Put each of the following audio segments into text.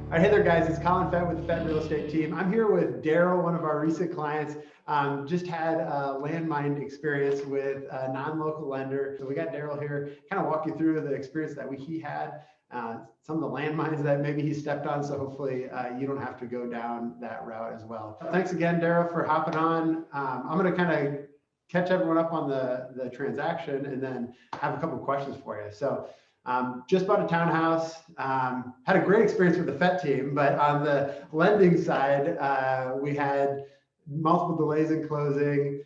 All right, hey there, guys. It's Colin Fett with the Fett Real Estate Team. I'm here with Daryl, one of our recent clients. Just had a landmine experience with a non-local lender. So we got Daryl here, kind of walk you through the experience that he had, some of the landmines that maybe he stepped on. So hopefully you don't have to go down that route as well. Thanks again, Daryl, for hopping on. I'm going to kind of catch everyone up on the transaction and then have a couple of questions for you. So just bought a townhouse, had a great experience with the Fett team, but on the lending side, we had multiple delays in closing.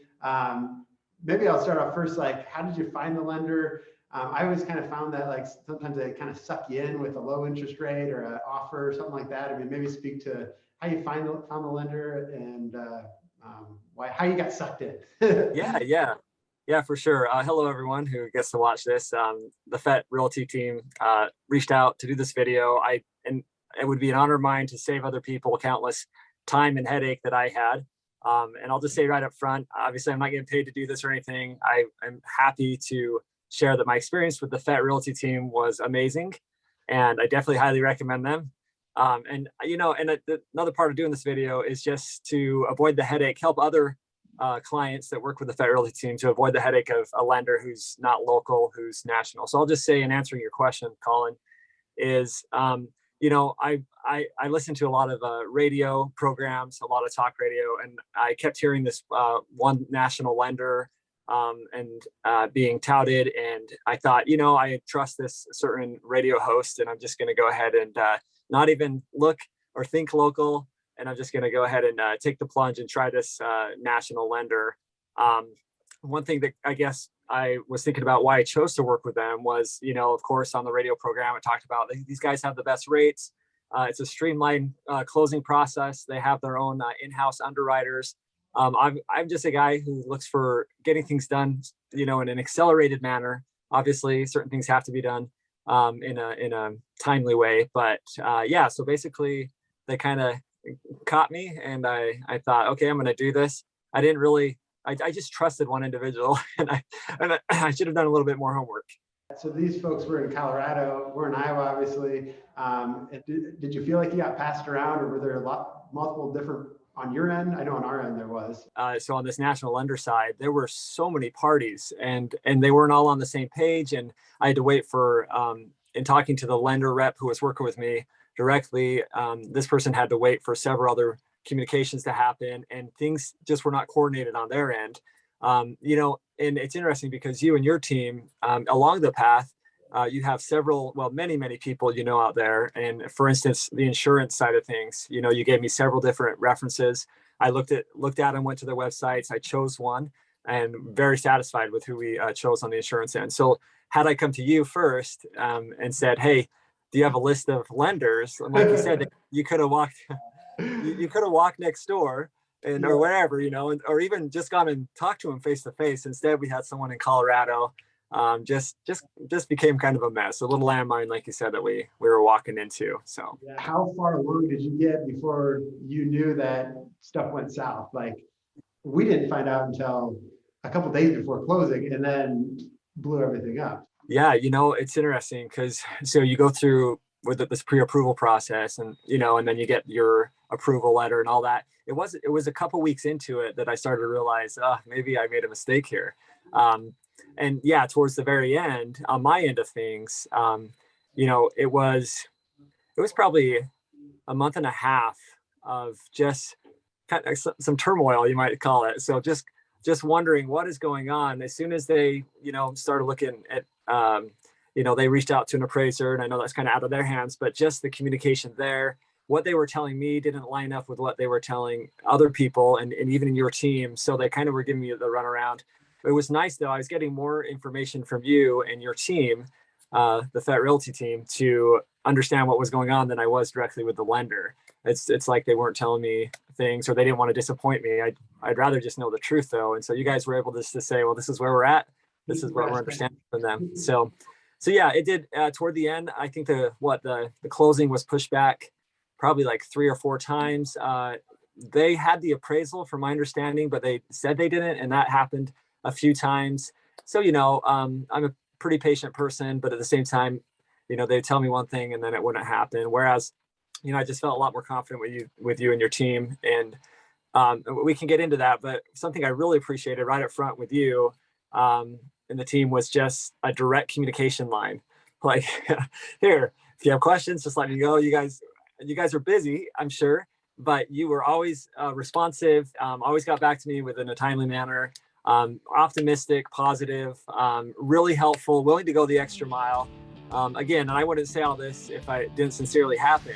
Maybe I'll start off first, like, how did you find the lender? I always kind of found that like sometimes they kind of suck you in with a low interest rate or an offer or something like that. I mean, maybe speak to how you found the lender and how you got sucked in. Yeah, for sure. Hello, everyone who gets to watch this. The Fett Realty team reached out to do this video. And it would be an honor of mine to save other people countless time and headache that I had. And I'll just say right up front, obviously, I'm not getting paid to do this or anything. I'm happy to share that my experience with the Fett Realty team was amazing, and I definitely highly recommend them. Another part of doing this video is just to avoid the headache, help other clients that work with the Fett Realty team to avoid the headache of a lender who's not local, who's national. So I'll just say, in answering your question, Colin, is I listen to a lot of radio programs, a lot of talk radio, and I kept hearing this one national lender being touted, and I thought, I trust this certain radio host, and I'm just going to go ahead and not even look or think local. And I'm just going to go ahead and take the plunge and try this national lender. One thing that I guess I was thinking about why I chose to work with them was, of course, on the radio program, I talked about these guys have the best rates. It's a streamlined closing process. They have their own in-house underwriters. I'm just a guy who looks for getting things done, in an accelerated manner. Obviously, certain things have to be done in a timely way. But so basically, they kind of caught me, and I thought, okay, I'm going to do this. I didn't really, I just trusted one individual, and I should have done a little bit more homework. So these folks were in Colorado, we're in Iowa, obviously. Did you feel like you got passed around, or were there multiple different on your end? I know on our end there was. So on this national lender side, there were so many parties, and they weren't all on the same page, and I had to wait for, in talking to the lender rep who was working with me directly, this person had to wait for several other communications to happen, and things just were not coordinated on their end. And it's interesting because you and your team, along the path, you have many people out there. And for instance, the insurance side of things, you gave me several different references. I looked at and went to their websites. I chose one, and very satisfied with who we chose on the insurance end. So had I come to you first and said, hey, do you have a list of lenders? And like you said, you could have walked, you could have walked next door or wherever, or even just gone and talked to him face to face. Instead, we had someone in Colorado. Just became kind of a mess, a little landmine, like you said, that we were walking into. So how far along did you get before you knew that stuff went south? Like, we didn't find out until a couple of days before closing, and then blew everything up. Yeah, it's interesting because you go through with this pre-approval process, and and then you get your approval letter and all that. It was a couple weeks into it that I started to realize, maybe I made a mistake here. And yeah, towards the very end, on my end of things, it was probably a month and a half of just kind of some turmoil, you might call it. So just wondering what is going on. As soon as they, started looking at, they reached out to an appraiser, and I know that's kind of out of their hands, but just the communication there, what they were telling me didn't line up with what they were telling other people and even in your team. So they kind of were giving me the runaround. It was nice though. I was getting more information from you and your team, the Fett Realty team, to understand what was going on than I was directly with the lender. It's like they weren't telling me things, or they didn't want to disappoint me. I'd rather just know the truth though. And so you guys were able to say, well, this is where we're at. This is what we're understanding from them. So yeah, it did toward the end. I think the closing was pushed back probably like 3 or 4 times. They had the appraisal from my understanding, but they said they didn't. And that happened a few times. So, I'm a pretty patient person, but at the same time, they'd tell me one thing and then it wouldn't happen. Whereas I just felt a lot more confident with you and your team. And we can get into that, but something I really appreciated right up front with you and the team was just a direct communication line. Like, here, if you have questions, just let me go. You guys are busy, I'm sure, but you were always responsive, always got back to me within a timely manner, optimistic, positive, really helpful, willing to go the extra mile. Again, and I wouldn't say all this if I didn't sincerely happen.